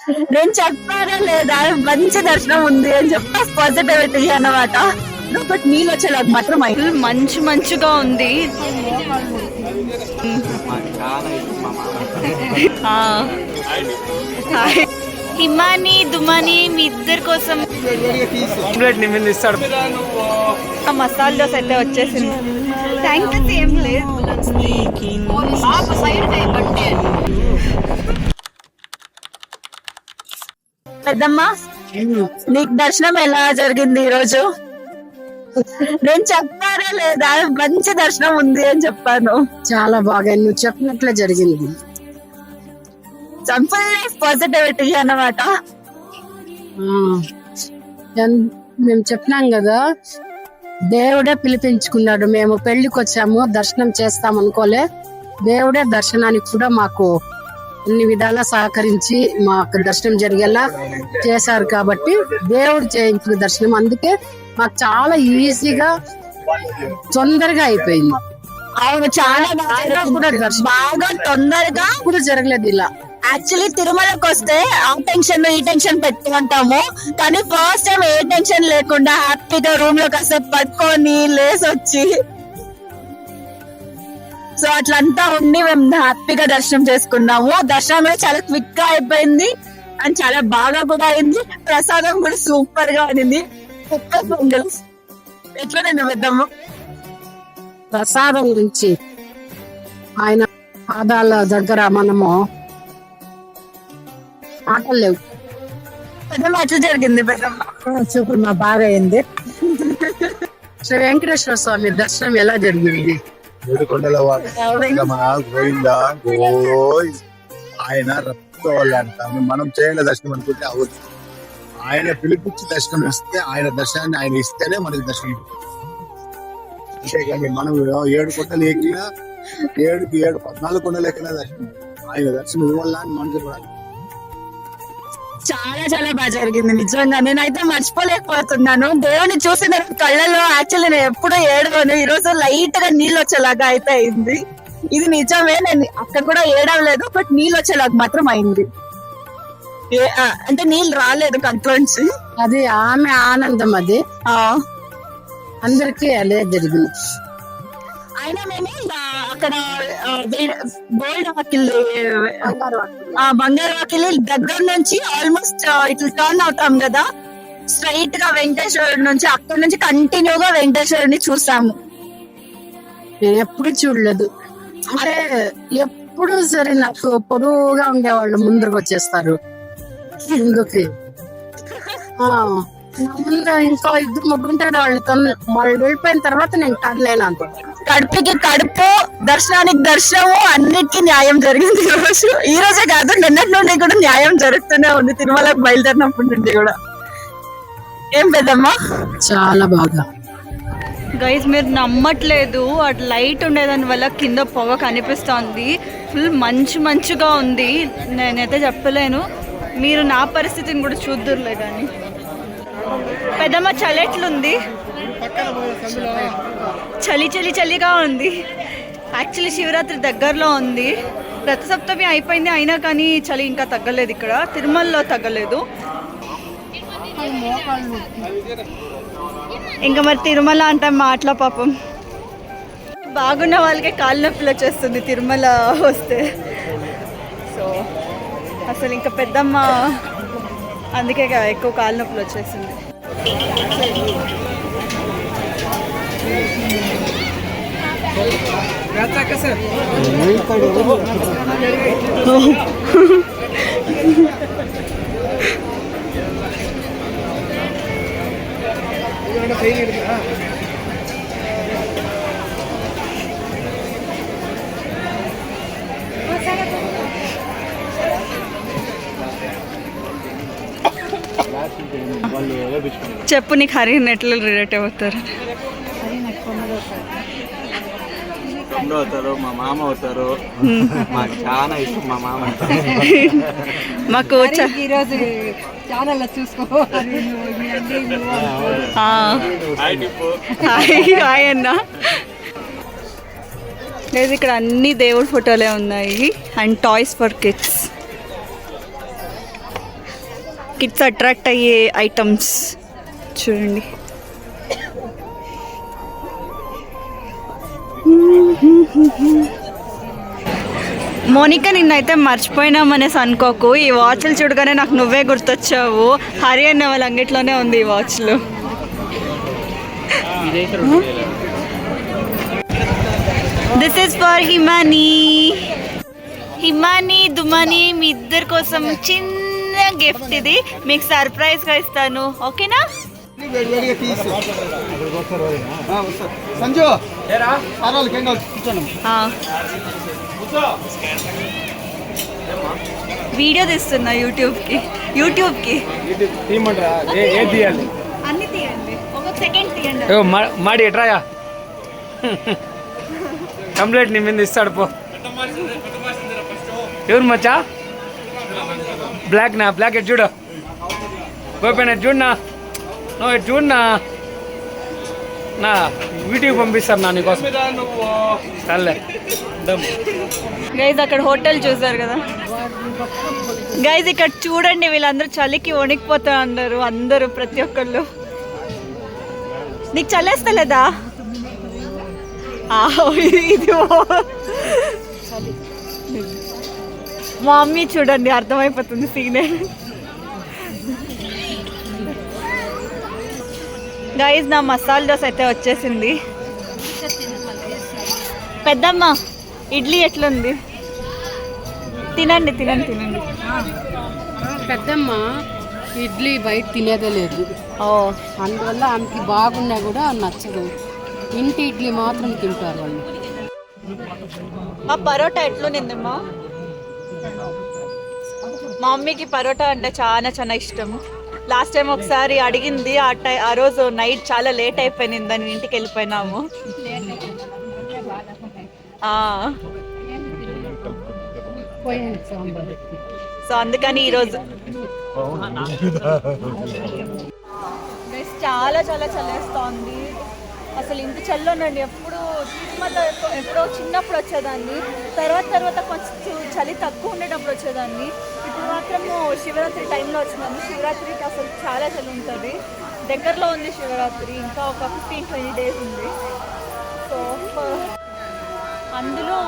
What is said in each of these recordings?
నేను చెప్పారా లేదా మంచి దర్శనం ఉంది అని చెప్పి పాజిటివిటీ అన్నమాట. బట్ నీళ్ళు వచ్చేలాగా మాత్రం మంచిగా ఉంది. హిమాని దుమాని మీ ఇద్దరి కోసం మసాలా దోశ అయితే వచ్చేసింది. Thank you. ఏం లేదు పెద్దమ్మ, నీకు దర్శనం ఎలా జరిగింది ఈ రోజు? నేను చెప్పారా లేదా మంచి దర్శనం ఉంది అని చెప్పాను. చాలా బాగా నువ్వు చెప్పినట్లే జరిగింది. పాజిటివిటీ అన్నమాట. మేము చెప్పినాం కదా, దేవుడే పిలిపించుకున్నాడు. మేము పెళ్లికి వచ్చాము, దర్శనం చేస్తాం అనుకోలే. దేవుడే దర్శనానికి కూడా మాకు అన్ని విధాలా సహకరించి మాకు దర్శనం జరిగేలా చేశారు. కాబట్టి దేవుడు చేయించిన దర్శనం, అందుకే మాకు చాలా ఈజీగా తొందరగా అయిపోయింది. అవును, చాలా బాగా తొందరగా కూడా జరగలేదు ఇలా. యాక్చువల్లీ తిరుమలకి వస్తే ఆ టెన్షన్ ఈ టెన్షన్ పెట్టుకుంటాము, కానీ ఫస్ట్ టైం ఏ టెన్షన్ లేకుండా హ్యాపీగా రూమ్ లో కాసేపు పట్టుకొని లేసి వచ్చి సో అట్లంతా ఉండి మేము హ్యాపీగా దర్శనం చేసుకున్నాము. దర్శనం కూడా చాలా క్విక్ గా అయిపోయింది అండ్ చాలా బాగా కూడా అయింది. ప్రసాదం కూడా సూపర్ గా అయింది. ఎట్లా నేను పెద్దమ్మ ప్రసాదం గురించి ఆయన పాదాల దగ్గర మనము ఆటలు లేవు. పెద్దమ్మ ఎట్లా జరిగింది? పెద్దమ్మ సూపర్, మా బాగా అయింది. శ్రీ వెంకటేశ్వర స్వామి దర్శనం ఎలా జరిగింది? ఆయన రప్పించుకోవాలంటాము. మనం చేయలే దర్శనం అనుకుంటే అవ్వదు. ఆయన పిలిపించి దర్శనం ఇస్తే, ఆయన దర్శనాన్ని ఆయన ఇస్తేనే మనకి దర్శనం. అంతేకాని మనం 7 కొండలు ఎక్కినా 14 కొండలు ఎక్కినా దర్శనం, ఆయన దర్శనం ఇవ్వాలని అని మనకి కూడా చాలా చాలా బాగా జరిగింది. నిజంగా నేనైతే మర్చిపోలేకపోతున్నాను. దేవుని చూసి నేను కళ్ళలో యాక్చువల్లీ నేను ఎప్పుడూ ఏడవను, ఈ రోజు లైట్ గా నీళ్ళు వచ్చేలాగా అయితే అయింది. ఇది నిజమే, నేను అక్కడ కూడా ఏడవలేదు, బట్ నీళ్ళు వచ్చేలాగా మాత్ం అయింది. అంటే నీళ్ళు రాలేదు కంట్లోంచి. అది ఆమె ఆనందం, అది అందరికీ అదే జరిగింది. అయినా మేము అక్కడ గోల్డ్ వాకిల్ బంగారు వాకిల్ దగ్గర నుంచి ఆల్మోస్ట్ ఇట్లా టర్న్ అవుతాం కదా, స్ట్రైట్ గా వెంకటేశ్వరుడు నుంచి అక్కడ నుంచి కంటిన్యూగా వెంకటేశ్వరుడిని చూసాము. నేను ఎప్పుడు చూడలేదు. అంటే ఎప్పుడు సరే నాకు పొడువుగా ఉండేవాళ్ళు ముందరకు వచ్చేస్తారు ముందుకి. ముందు ఇంకో 2-3 ఉంటాడు, వాళ్ళు వెళ్ళిపోయిన తర్వాత నేను కడలేను. అంత కడుపుకి కడుపు, దర్శనానికి దర్శనము, అన్నిటికీ న్యాయం జరిగింది ఈ రోజే కాదు, నిన్నటి నుండి కూడా న్యాయం జరుగుతూనే ఉంది. తిరుమలకు బయలుదేరినప్పటి నుండి కూడా. ఏం పెద్దమ్మా? చాలా బాగా. గైస్ మీరు నమ్మట్లేదు, అటు లైట్ ఉండేదాని వల్ల కింద పొగ కనిపిస్తోంది. ఫుల్ మంచిగా ఉంది. నేనైతే చెప్పలేను, మీరు నా పరిస్థితిని కూడా చూద్దురులే. కానీ పెద్దమ్మ చలి ఎట్లుంది? చలిగా ఉంది. యాక్చువల్లీ శివరాత్రి దగ్గరలో ఉంది, రథసప్తమి అయిపోయింది, అయినా కానీ చలి ఇంకా తగ్గలేదు. ఇక్కడ తిరుమలలో తగ్గలేదు. ఇంకా మరి తిరుమల అంటే మాటల పాపం. బాగున్న వాళ్ళకే కాళ్ళ నొప్పులు వచ్చేస్తుంది తిరుమల వస్తే. సో అసలు ఇంకా పెద్దమ్మ అందుకే ఎక్కువ కాళ్ళ నొప్పులు వచ్చేసింది. చెప్పు, నీకు హరిని ఎట్లా రిలేట్ అవుతారు? అవుతారు, మా మామ అవుతారు. మాకు చాలా ఇష్టం మా మామ. మాకు ఈరోజు ఛానల్ చూసుకో. హాయ్ అన్న. లేదు, ఇక్కడ అన్ని దేవుడి ఫోటోలే ఉన్నాయి and toys for kids. Kids attract అయ్యే ఐటమ్స్ చూడండి. మోనికా నిన్నైతే మర్చిపోయినామనేసి అనుకోకు. ఈ వాచ్లు చూడగానే నాకు నువ్వే గుర్తొచ్చావు. హరి అన్న వాళ్ళ అంగిట్లోనే ఉంది ఈ వాచ్లు. దిస్ ఇస్ ఫర్ హిమాని దుమాని మీ ఇద్దరి కోసం చిన్న గిఫ్ట్. ఇది మీకు సర్ప్రైజ్ గా ఇస్తాను, ఓకేనా? వీడియో తీస్తున్నా యూట్యూబ్కి. అన్ని తీయండి, ఒక సెకండ్ తీయండి. మాడి ఎట్రాయా కంప్లీట్ నీ మీద ఇస్తాడు పో. ఎవరు మచ్చా? బ్లాక్ ఎట్ చూడు, ఓపెన్ ఎట్ చూడనా, నువ్వు ఎట్ చూడనా, నా వీడియో పంపిస్తారు నా నీకోసం. సర్లే గైజ్ అక్కడ హోటల్ చూసారు కదా గైజ్, ఇక్కడ చూడండి వీళ్ళందరూ చలికి వణికిపోతా ఉన్నారు అందరూ, ప్రతి ఒక్కళ్ళు. నీకు చలేస్తలేదా? ఇది మా మమ్మీ చూడండి, అర్థమైపోతుంది సీనే. గైజ్ నా మసాలా దోశ అయితే వచ్చేసింది. పెద్దమ్మ ఇడ్లీ ఎట్లుంది? తినండి. పెద్దమ్మ ఇడ్లీ బయట తినేదే లేదు, అందువల్ల ఆమెకి బాగున్నా కూడా నచ్చదు. ఇంటి ఇడ్లీ మాత్రం తింటారు వాళ్ళు. మా పరోటా ఎట్లుందమ్మా? మా మమ్మీకి పరోటా అంటే చాలా ఇష్టం. లాస్ట్ టైం ఒకసారి అడిగింది, ఆ రోజు నైట్ చాలా లేట్ అయిపోయింది, దాని ఇంటికి వెళ్ళిపోయినాము. సో అందుకని ఈరోజు చాలా చల్లేస్తోంది. అసలు ఇంత చల్లోనండి. ఎప్పుడో చిన్నప్పుడు వచ్చేదాన్ని, తర్వాత కొంచెం చలి తక్కువ ఉండేటప్పుడు వచ్చేదాన్ని. ఇప్పుడు మాత్రము శివరాత్రి టైంలో వచ్చినాము. శివరాత్రికి అసలు చాలా చలి ఉంటుంది. దగ్గరలో ఉంది శివరాత్రి, ఇంకా ఒక 15-20 డేస్ ఉంది. సో అందులో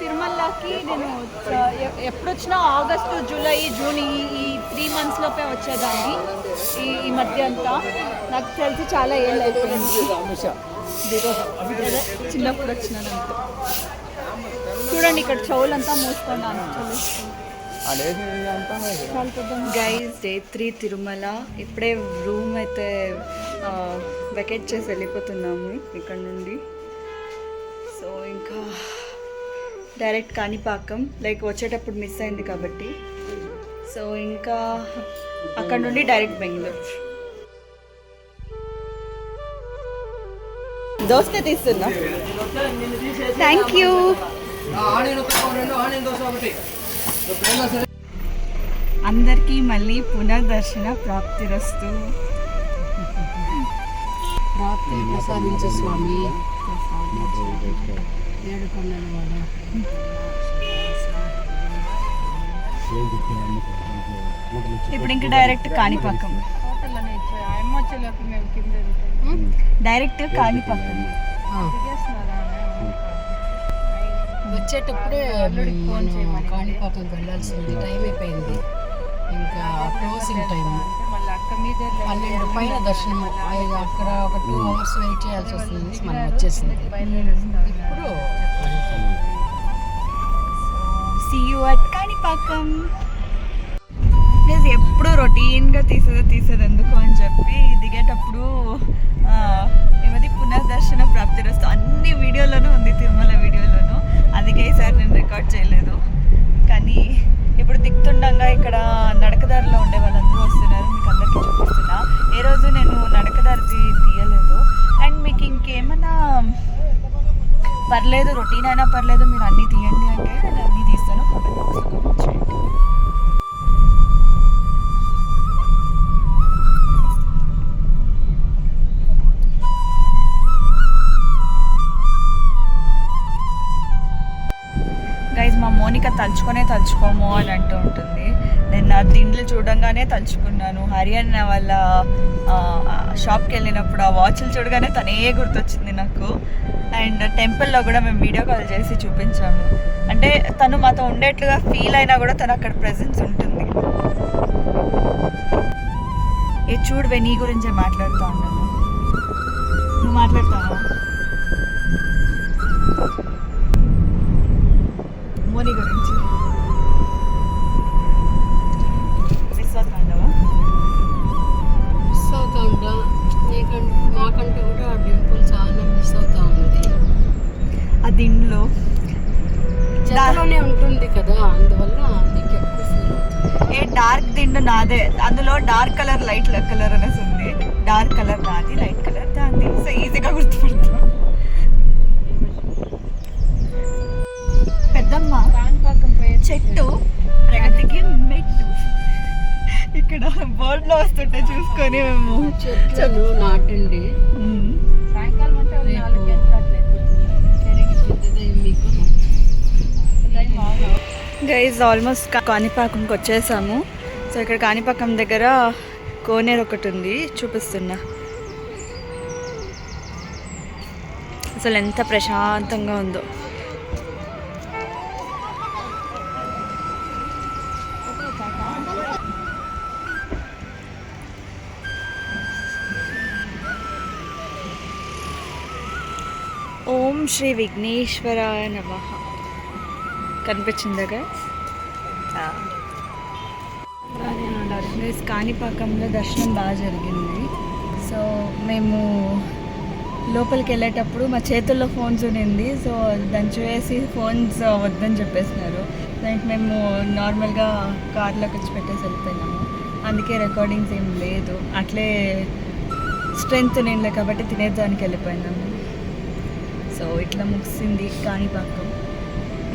తిరుమలకి నేను ఎప్పుడు వచ్చినా ఆగస్టు, జూలై, జూన్ ఈ 3 months లోపే వచ్చేదాన్ని. ఈ మధ్య అంతా నాకు తెలిసి చాలా ఏళ్ళు అయిపోయింది, చిన్నప్పుడు వచ్చినానంటే. చూడండి ఇక్కడ చెవులంతా మూసుకున్నాను. Guys day 3 Tirumala. ఇప్పుడే రూమ్ అయితే వెకేట్ చేసి వెళ్ళిపోతున్నాము ఇక్కడ నుండి. సో ఇంకా డైరెక్ట్ కాణిపాకం, లైక్ వచ్చేటప్పుడు మిస్ అయింది కాబట్టి. సో ఇంకా అక్కడ నుండి డైరెక్ట్ బెంగళూరు. దోస్తే తీస్తున్నా. Thank you. అందరికీ మళ్ళీ పునర్దర్శన ప్రాప్తిరస్తు. ప్రాప్తి ప్రసాదించు స్వామి. ఇప్పుడు ఇంకా డైరెక్ట్ కాణిపాకం. డైరెక్ట్ కాణిపాకం. వచ్చేటప్పుడే కాణిపాకం వెళ్ళాల్సింది, టైం అయిపోయింది. ఇంకా క్లోజింగ్ టైం 12 పైన దర్శనం. అక్కడ ఒక 2 hours వెయిట్ చేయాల్సి వస్తుంది. మనం వచ్చేసింది ఇప్పుడు. See you at Kanipakam. Please ఎప్పుడు రొటీన్గా తీసేది ఎందుకు అని చెప్పి దిగేటప్పుడు ఏమది పునర్దర్శన ప్రాప్తిరస్తు అన్ని వీడియోలోనూ ఉంది, తిరుమల వీడియోలోనూ. అందుకే ఈసారి నేను రికార్డ్ చేయలేదు. కానీ ఇప్పుడు దిగుతుండగా ఇక్కడ నడకదారిలో ఉండే వాళ్ళందరూ వస్తున్నారు, మీకు అందరికీ చూపిస్తున్నా. ఏ రోజు నేను నడకదారి తీయలేదు. అండ్ మీకు ఇంకేమైనా పర్లేదు, రొటీన్ అయినా పర్లేదు, మీరు అన్నీ తీయండి అంటే నేను అన్నీ తీస్తాను. కామెంట్ బాక్స్లో కామెంట్ చేయండి. గైజ్ మా మోనిక తలుచుకోము అని అంటూ ఉంటుంది. నిన్న ఆ దిండ్లు చూడంగానే తలుచుకున్నాను. హరియానా వాళ్ళ షాప్కి వెళ్ళినప్పుడు ఆ వాచ్లు చూడగానే తనే గుర్తొచ్చింది నాకు. అండ్ టెంపుల్లో కూడా మేము వీడియో కాల్ చేసి చూపించాము. అంటే తను మాతో ఉండేట్లుగా ఫీల్ అయినా కూడా తను అక్కడ ప్రెజెన్స్ ఉంటుంది. ఏ చూడవే, నీ గురించే మాట్లాడుతూ ఉన్నాను. నువ్వు మాట్లాడతావా? మోని గురించి మిస్ అవుతాండవా? మిస్ అవుతా ఉంటా. మాకంటే కూడా ఆ టెంపుల్ చాలా మిస్ అవుతా ఉంది. ఆ దిండ్లో జగలోనే ఉంటుంది కదా, అందువల్ల నీకు ఎక్కువ ఫీల్ అవుతుంది. ఏ డార్క్ దిండు నాదే, అందులో డార్క్ కలర్ లైట్ కలర్ అనేసి ఉంది. డార్క్ కలర్ నాది, లైట్ కలర్ దాన్ని. సో ఈజీగా గుర్తుపడతాం. పెద్దమ్మ చెట్టు ప్రగతికి మెట్టు ఇక్కడ బోర్డులో వస్తుంటే చూసుకొని మేము చెట్లు నాటండి. సాయంకాలం అంటే గైజ్ ఆల్మోస్ట్ కాణిపాకంకి వచ్చేసాము. సో ఇక్కడ కాణిపాకం దగ్గర కోనేరు ఒకటి ఉంది, చూపిస్తున్నా. అసలు ఎంత ప్రశాంతంగా ఉందో. ఓం శ్రీ విఘ్నేశ్వరాయ నమః. కనిపించిందిగా. కాణిపాకంలో దర్శనం బాగా జరిగింది. సో మేము లోపలికి వెళ్ళేటప్పుడు మా చేతుల్లో ఫోన్స్ ఉండింది. సో దాన్ని చూసి ఫోన్స్ వద్దని చెప్పేసినారు. దానికి మేము నార్మల్గా కార్లోకి వచ్చి పెట్టేసి వెళ్ళిపోయినాము. అందుకే రికార్డింగ్స్ ఏం లేదు. అట్లే స్ట్రెంగ్త్ నిండలే కాబట్టి తినేదానికి వెళ్ళిపోయినాము. సో ఇట్లా ముగిసింది కాణిపాకం.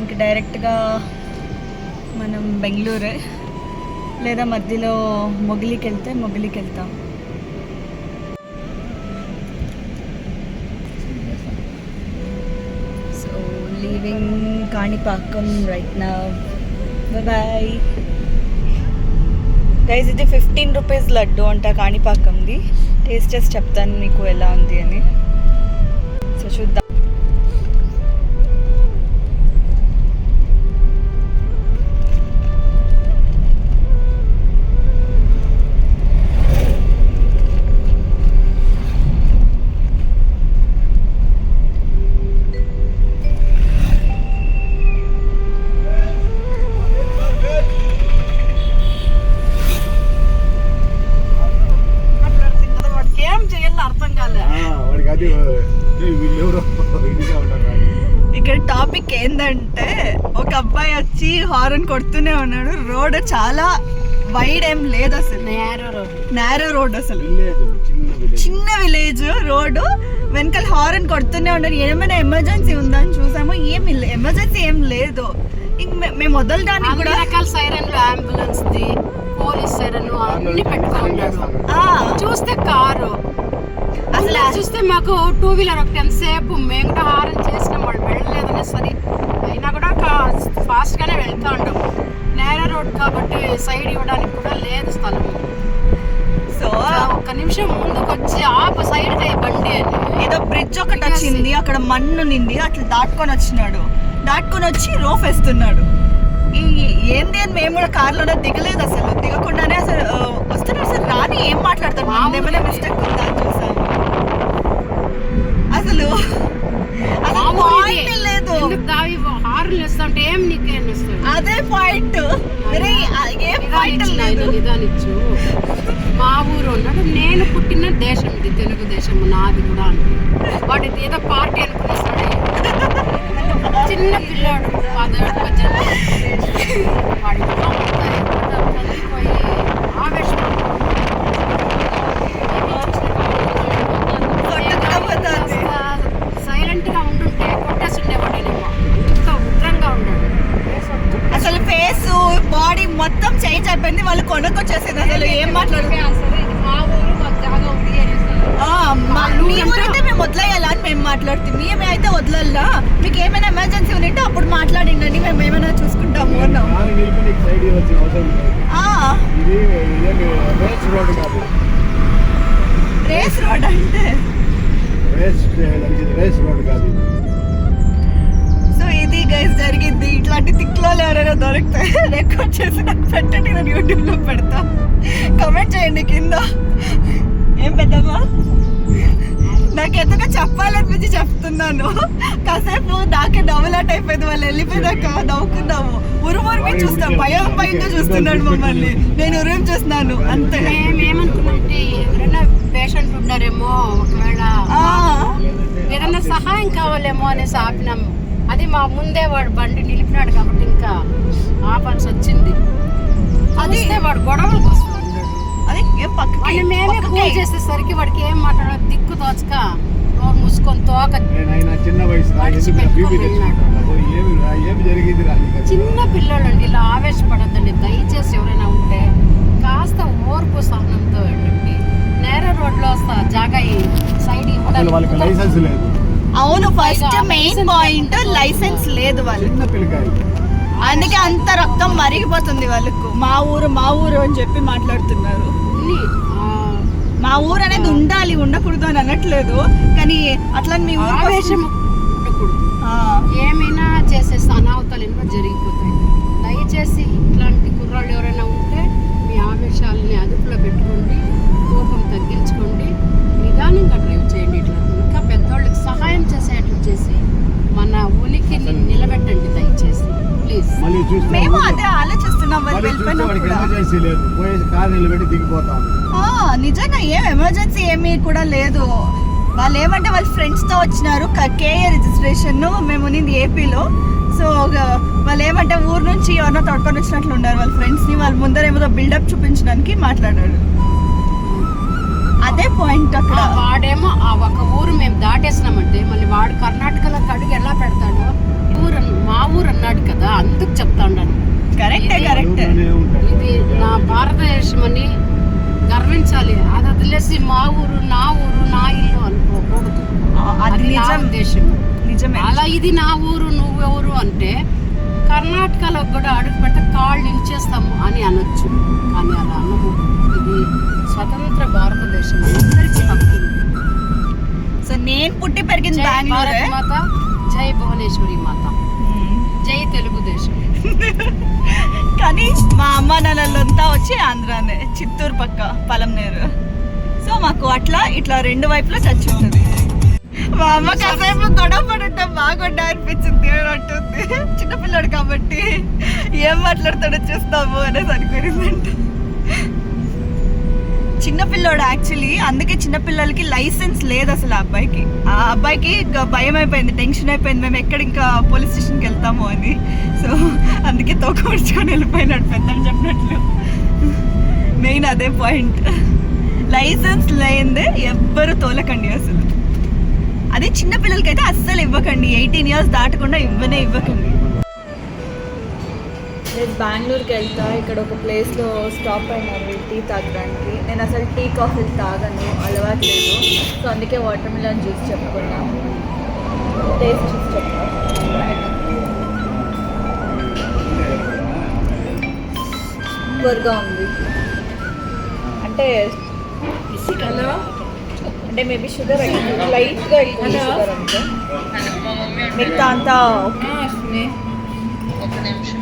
ఇంక డైరెక్ట్గా మనం బెంగళూరే, లేదా మధ్యలో మొగిలికి వెళ్తాం. So leaving Kanipakam right now. Bye guys. ఇది 15 రూపీస్ లడ్డు అంట కాణిపాకంది. టేస్ట్ చేసి చెప్తాను మీకు ఎలా ఉంది అని. సో చూద్దాం. ఇక్కడ టాపిక్ ఏంటంటే, ఒక అబ్బాయి వచ్చి హారన్ కొడుతూనే ఉన్నాడు. రోడ్ చాలా వైడ్ ఏం లేదు, అసలు నేరో రోడ్, అసలు చిన్న విలేజ్ రోడ్డు. వెనకాల హారన్ కొడుతూనే ఉన్నాడు. ఏమైనా ఎమర్జెన్సీ ఉందా అని చూసాము, ఏమి ఎమర్జెన్సీ ఏం లేదు. ఇంక మేము వదలడానికి కూడా రకాల సైరన్లు, అంబులెన్స్ ది, పోలీస్ సైరన్ అన్ని పెట్టుకున్నాడు. చూస్తే కారు అసలు చూస్తే మాకు 2 వీలర్ ఒకటి ఎంతసేపు మేము కూడా హారన్ చేసిన వాళ్ళు వెళ్ళలేదనే సరే అయినా కూడా ఫాస్ట్ గానే వెళ్తా ఉంటాం. నేర రోడ్ కాబట్టి సైడ్ ఇవ్వడానికి కూడా లేదు స్థలం. సో ఒక్క నిమిషం ముందుకు వచ్చి ఆపు సైడ్ బండి అని ఏదో బ్రిడ్జ్ ఒకటి వచ్చింది, అక్కడ మన్ను నింది, అట్లా దాటుకొని వచ్చి రోఫ్ వేస్తున్నాడు. ఏంది అని మేము కూడా కార్లోనే దిగలేదు, అసలు దిగకుండానే అసలు వస్తున్నాడు. అసలు రాని ఏం మాట్లాడతారు, ఏమైనా మిస్టేక్ ఉందా అని చూసాము. అసలు లేదు, అదే పాయింట్. నిదానిచ్చు. మా ఊరు ఉన్నాడు, నేను పుట్టిన దేశం ఇది, తెలుగు దేశం నాది కూడా అంటే వాడి ఏదో పార్టీ అనుకునేస్తాడు. చిన్న పిల్లాడు 18 వాడి పోయి సైలెంట్ గా ఉంటుంటే కొట్టేస్తుండేవాడేమో. ఇంత ఉగ్రంగా ఉన్నాడు. అసలు ఫేస్ బాడీ మొత్తం చేంజ్ అయిపోయింది. వాళ్ళు కొనుక్కొచ్చేసింది. అసలు ఏం మాట్లాడుతున్నారు, మా ఊరు మాకు జాగా ఉంది మేము వదిలేయాలా అని మేము మాట్లాడుతుంది. మేమైతే వదలల్లా, మీకు ఏమైనా ఎమర్జెన్సీ ఉంటే అప్పుడు మాట్లాడిండండి, మేము ఏమైనా చూసుకుంటాము అన్నాం. ఇది ఇదేమి రేస్ రోడ్ కాదు, రేస్ రోడ్ అంటే రేస్ రోడ్ కాదు. సో ఇది గైస్ జరిగింది. ఇట్లాంటి తిక్లో ఎవరైనా దొరికితే రికార్డ్ చేసి నాకు పెట్టండి, నేను యూట్యూబ్ లో పెడతా. కమెంట్ చేయండి కింద. ఏం పెద్దమ్మా, నాకు ఎందుకు చెప్పాలనిపించి చెప్తున్నాను. కాసేపు నాకే నవ్వులాట్ అయిపోయింది. వాళ్ళు వెళ్ళిపోయినాక నవ్వుకున్నాము. ఉరుమురిమి చూస్తాం, భయంగా చూస్తున్నాడు మమ్మల్ని. నేను ఉరుము చూస్తున్నాను అంతే. మేమేమనుకున్నామంటే ఎవరైనా పేషెంట్ ఉన్నారేమో, ఒకవేళ ఏదైనా సహాయం కావాలేమో అనేసి ఆపినాము. అది మా ముందే వాడు బండి నిలిపినాడు కాబట్టి ఇంకా ఆపాల్సి వచ్చింది. అది వాడు గొడవలకు వస్తున్నాడు. అది అని మేమే పూజ చేసేసరికి వాడికి ఏం మాట్లాడదు, దిక్కు తోచక నోరు మూసుకొని తోక చిన్న వయసు ఏమి జరిగింది. చిన్న పిల్లలండి, ఇలా ఆవేశపడద్దండి దయచేసి. ఎవరైనా ఉంటే కాస్త ఓర్పు సహనంతో వెళ్ళండి. నేర రోడ్లో వస్తా జాగా సైడ్ వాళ్ళకి లైసెన్స్ లేదు. అవును, ఫస్ట్ మెయిన్ పాయింట్ లైసెన్స్ లేదు వాళ్ళకి. అందుకే అంత రక్తం మరిగిపోతుంది వాళ్ళకు. మా ఊరు అని చెప్పి మాట్లాడుతున్నారు. మా ఊరు అనేది ఉండాలి, ఉండకూడదు అని అనట్లేదు, కానీ అట్లా మీ ఊరు ఆవేశం ఉండకూడదు. ఏమైనా చేసేసి అనాಹುతాలు ఎన్నో జరిగిపోతాయి. దయచేసి ఇట్లాంటి కుర్రాళ్ళు ఎవరైనా ఉంటే మీ ఆవేశాలని అదుపులో పెట్టుకోండి, కోపం తగ్గించుకోండి, నిదానంగా డ్రైవ్ చేయండి. ఇట్లా ఇంకా పెద్దవాళ్ళకి సహాయం చేసేట్లు చేసి మన ఉనికిని నిలబెట్టండి దయచేసి, ప్లీజ్. మేము అదే ఆలోచిస్తున్నాం. నిజంగా ఏం ఎమర్జెన్సీ ఏమీ కూడా లేదు. వాళ్ళు ఏమంటే వాళ్ళ ఫ్రెండ్స్ తో వచ్చినారు, కేఏ రిజిస్ట్రేషన్, మేము ఉన్నది ఏపీలో. సో వాళ్ళు ఏమంటే ఊరు నుంచి ఎవరినో తొడుకొని వచ్చినట్లు ఉన్నారు వాళ్ళ ఫ్రెండ్స్ ని. వాళ్ళ ముందర ఏమో బిల్డప్ చూపించడానికి మాట్లాడాడు. అదే పాయింట్ అక్కడ. వాడేమో ఆ ఒక ఊరు మేము దాటేసినామంటే మళ్ళీ వాడు కర్ణాటకలో అడుగు ఎలా పెడతాడో, మా ఊరు అన్నాడు కదా, అందుకు చెప్తా ఉన్నాను. కరెక్టే. ఇది నా భారతదేశం అని గర్వించాలి. అది వదిలేసి మా ఊరు నా ఇల్లు అనుకోకూడదు. అది నా ఉద్దేశం. నిజమే. అలా ఇది నా ఊరు నువ్వెవరు అంటే కర్ణాటకలో కూడా అడుగు పెట్ట కాళ్ళు నిలిచేస్తాము అని అనొచ్చు, కానీ అలా అన్నము. ఇది స్వతంత్ర భారతదేశం, అందరికీ హక్కు. సో నేను పుట్టి పెరిగింది బెంగళూరు. మాత, జై భువనేశ్వరి మాత, జై తెలుగుదేశం. కానీ మా అమ్మ నాన్నలంతా వచ్చి ఆంధ్రానే, చిత్తూరు పక్క పలంనేరు. సో మాకు ఇట్లా రెండు వైపులా చచ్చి ఉంటుంది. మా అమ్మ కాసేపు గొడవ పడుంటే బాగుండా అనిపించింది అంటుంది. చిన్నపిల్లాడు కాబట్టి ఏం మాట్లాడతాడో చూస్తాము అనేసి అనుకునిందంట. చిన్నపిల్లోడు యాక్చువల్లీ, అందుకే చిన్నపిల్లలకి లైసెన్స్ లేదు అసలు. ఆ అబ్బాయికి భయం అయిపోయింది, టెన్షన్ అయిపోయింది, మేము ఎక్కడ ఇంకా పోలీస్ స్టేషన్కి వెళ్తాము అని. సో అందుకే తోకముడుచుకొని వెళ్ళిపోయినాడు పెద్దని చెప్పినట్లు. మెయిన్ అదే పాయింట్. లైసెన్స్ లేనిదే ఎవ్వరు తోలకండి అసలు. అదే చిన్నపిల్లలకైతే అస్సలు ఇవ్వకండి, 18 years దాటకుండా ఇవ్వకండి. నేను బెంగళూరుకి వెళ్తా, ఇక్కడ ఒక ప్లేస్లో స్టాప్ అయినారు టీ తాగడానికి. నేను అసలు టీ కాఫీలు తాగను, అలవాటు లేదు. సో అందుకే వాటర్ మిలన్ జ్యూస్ చెప్పుకున్నాను, టేస్ట్ చూసి చెప్తాను. సూపర్గా ఉంది. అంటే మేబీ షుగర్ లైట్గా ఎక్కువ షుగర్ అంటే మిగతా అంతా. ఒక నిమిషం